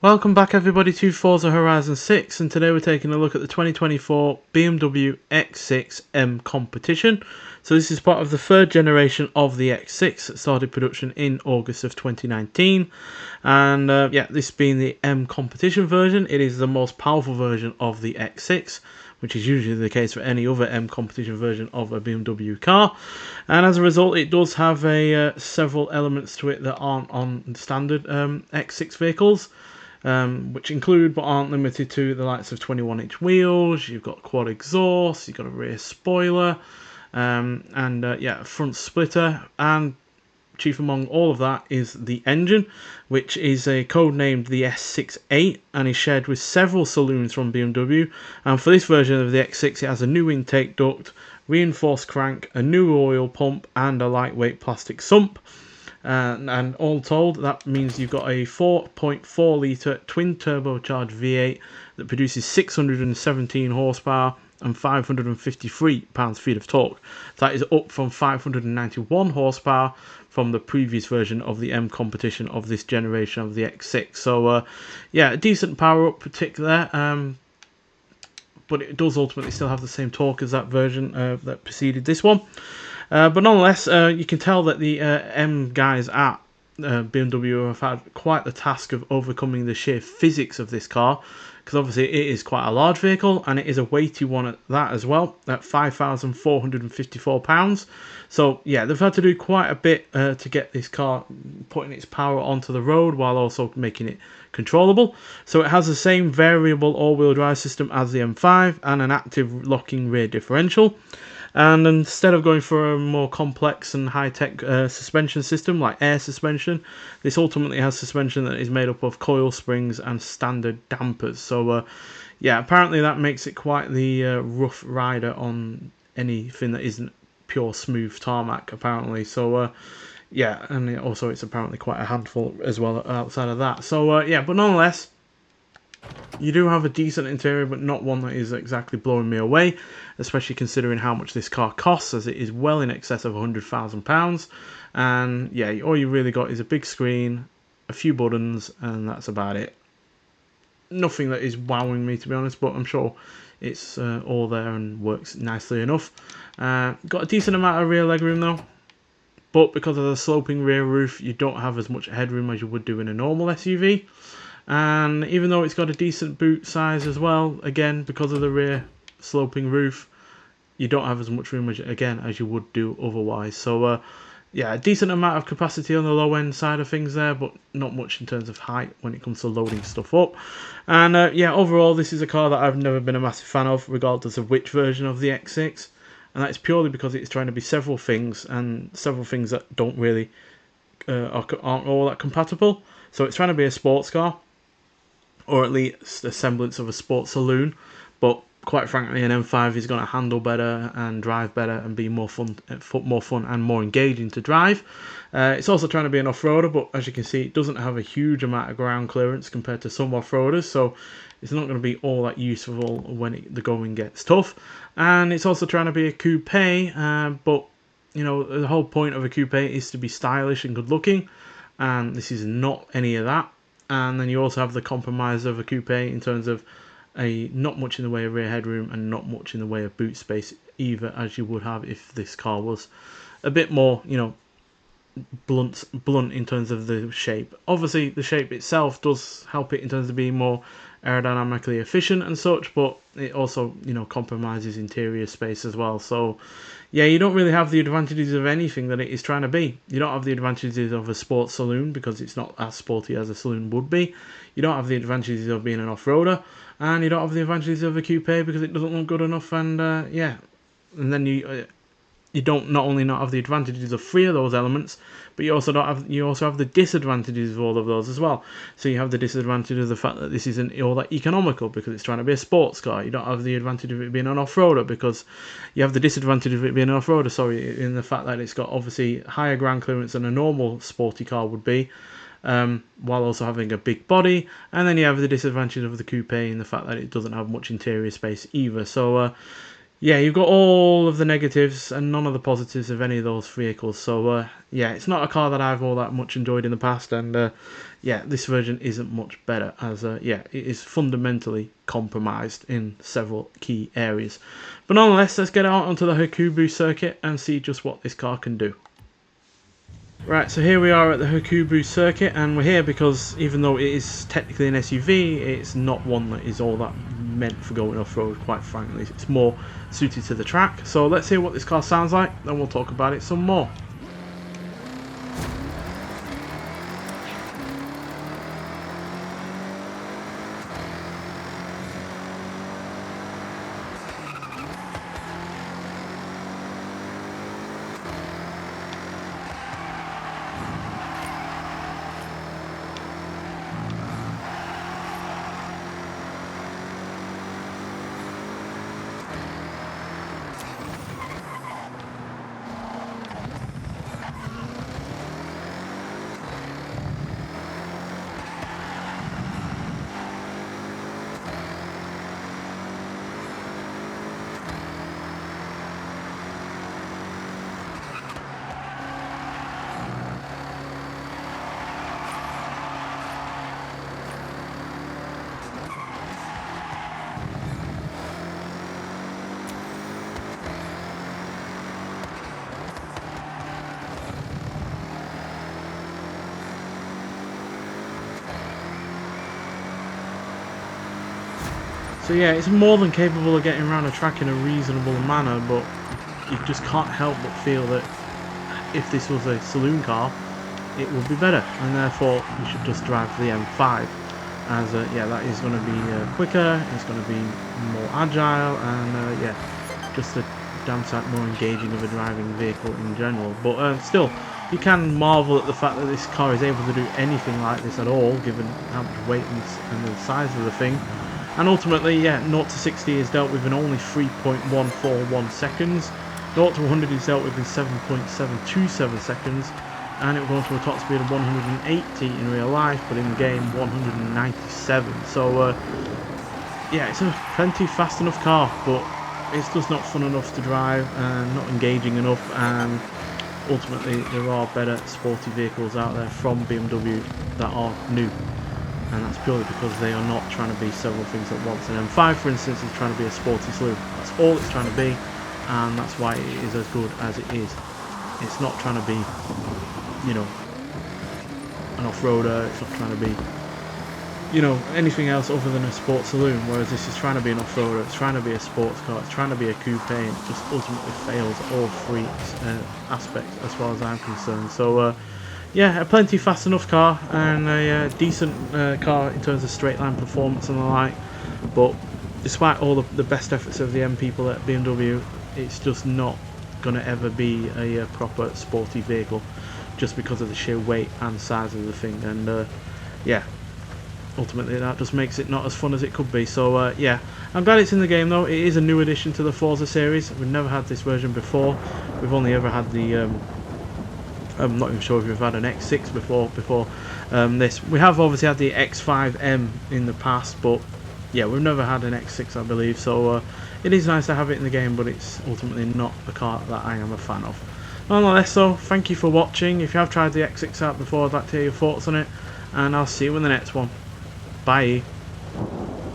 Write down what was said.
Welcome back everybody to Forza Horizon 6, and today we're taking a look at the 2024 BMW X6 M competition. So this is part of the third generation of the X6 that started production in August of 2019, and this being the M competition version, it is the most powerful version of the X6, which is usually the case for any other M competition version of a BMW car, and as a result it does have several elements to it that aren't on standard X6 vehicles. Which include but aren't limited to the likes of 21-inch wheels, you've got quad exhaust, you've got a rear spoiler, a front splitter, and chief among all of that is the engine, which is codenamed the S68 and is shared with several saloons from BMW. And for this version of the X6 it has a new intake duct, reinforced crank, a new oil pump, and a lightweight plastic sump. And all told, that means you've got a 4.4 litre twin turbocharged V8 that produces 617 horsepower and 553 pounds-feet of torque. That is up from 591 horsepower from the previous version of the M competition of this generation of the X6. So a decent power up tick there, but it does ultimately still have the same torque as that version that preceded this one. But nonetheless, you can tell that the M guys at BMW have had quite the task of overcoming the sheer physics of this car, because obviously it is quite a large vehicle and it is a weighty one at that as well, at 5,454 pounds. So yeah, they've had to do quite a bit to get this car putting its power onto the road while also making it controllable. So it has the same variable all-wheel drive system as the M5 and an active locking rear differential. And instead of going for a more complex and high-tech suspension system like air suspension, this ultimately has suspension that is made up of coil springs and standard dampers. So apparently that makes it quite the rough rider on anything that isn't pure smooth tarmac, apparently. So and it's apparently quite a handful as well outside of that. So but nonetheless, you do have a decent interior, but not one that is exactly blowing me away, especially considering how much this car costs, as it is well in excess of £100,000. And yeah, all you really got is a big screen, a few buttons, and that's about it. Nothing that is wowing me, to be honest, but I'm sure it's all there and works nicely enough. Got a decent amount of rear legroom though, but because of the sloping rear roof, you don't have as much headroom as you would do in a normal SUV. And even though it's got a decent boot size as well, again, because of the rear sloping roof, you don't have as much room as you would do otherwise. So a decent amount of capacity on the low end side of things there, but not much in terms of height when it comes to loading stuff up. And overall, this is a car that I've never been a massive fan of, regardless of which version of the X6. And that's purely because it's trying to be several things, and several things that don't really aren't all that compatible. So it's trying to be a sports car, or at least a semblance of a sports saloon, but quite frankly an M5 is going to handle better and drive better and be more fun and more engaging to drive. It's also trying to be an off-roader, but as you can see it doesn't have a huge amount of ground clearance compared to some off-roaders, so it's not going to be all that useful when the going gets tough. And it's also trying to be a coupe, but you know, the whole point of a coupe is to be stylish and good looking, and this is not any of that. And then you also have the compromise of a coupe in terms of not much in the way of rear headroom and not much in the way of boot space either, as you would have if this car was a bit more, you know, blunt in terms of the shape. Obviously the shape itself does help it in terms of being more aerodynamically efficient and such, but it also, you know, compromises interior space as well. So yeah, you don't really have the advantages of anything that it is trying to be. You don't have the advantages of a sports saloon because it's not as sporty as a saloon would be. You don't have the advantages of being an off-roader, and you don't have the advantages of a coupe because it doesn't look good enough. And and then you don't not only not have the advantages of 3 of those elements, but you also have the disadvantages of all of those as well. So you have the disadvantage of the fact that this isn't all that economical because it's trying to be a sports car. You don't have the advantage of it being an off-roader because you have the disadvantage of it being an off-roader, in the fact that it's got obviously higher ground clearance than a normal sporty car would be, while also having a big body. And then you have the disadvantage of the coupe in the fact that it doesn't have much interior space either. So yeah, you've got all of the negatives and none of the positives of any of those vehicles. So, it's not a car that I've all that much enjoyed in the past. And, yeah, this version isn't much better, as yeah, it is fundamentally compromised in several key areas. But nonetheless, let's get out onto the Hakubu circuit and see just what this car can do. Right, so here we are at the Hakubu circuit, and we're here because even though it is technically an SUV, it's not one that is all that meant for going off-road, quite frankly. It's more suited to the track. So let's hear what this car sounds like, then we'll talk about it some more. So yeah, it's more than capable of getting around a track in a reasonable manner, but you just can't help but feel that if this was a saloon car, it would be better, and therefore you should just drive the M5, as yeah, that is going to be quicker, it's going to be more agile, and yeah, just a damn sight more engaging of a driving vehicle in general. But still, you can marvel at the fact that this car is able to do anything like this at all, given how much weight and the size of the thing. And ultimately, yeah, 0 to 60 is dealt with in only 3.141 seconds. 0 to 100 is dealt with in 7.727 seconds. And it will go to a top speed of 180 in real life, but in the game 197. So, yeah, it's a plenty fast enough car, but it's just not fun enough to drive and not engaging enough. And ultimately, there are better sporty vehicles out there from BMW that are new. And that's purely because they are not trying to be several things at once. An M5, for instance, is trying to be a sporty saloon. That's all it's trying to be, and that's why it is as good as it is. It's not trying to be, you know, an off-roader. It's not trying to be, you know, anything else other than a sports saloon. Whereas this is trying to be an off-roader. It's trying to be a sports car. It's trying to be a coupe, and it just ultimately fails all three aspects, as far as I'm concerned. So. Yeah, a plenty fast enough car, and a decent car in terms of straight line performance and the like, but despite all the best efforts of the M people at BMW, it's just not going to ever be a proper sporty vehicle, just because of the sheer weight and size of the thing. And yeah, ultimately that just makes it not as fun as it could be. So yeah, I'm glad it's in the game though. It is a new addition to the Forza series. We've never had this version before. We've only ever had the I'm not even sure if we've had an X6 before this. We have obviously had the X5M in the past, but yeah, we've never had an X6, I believe. So it is nice to have it in the game, but it's ultimately not a car that I am a fan of. Nonetheless, so thank you for watching. If you have tried the X6 out before, I'd like to hear your thoughts on it, and I'll see you in the next one. Bye.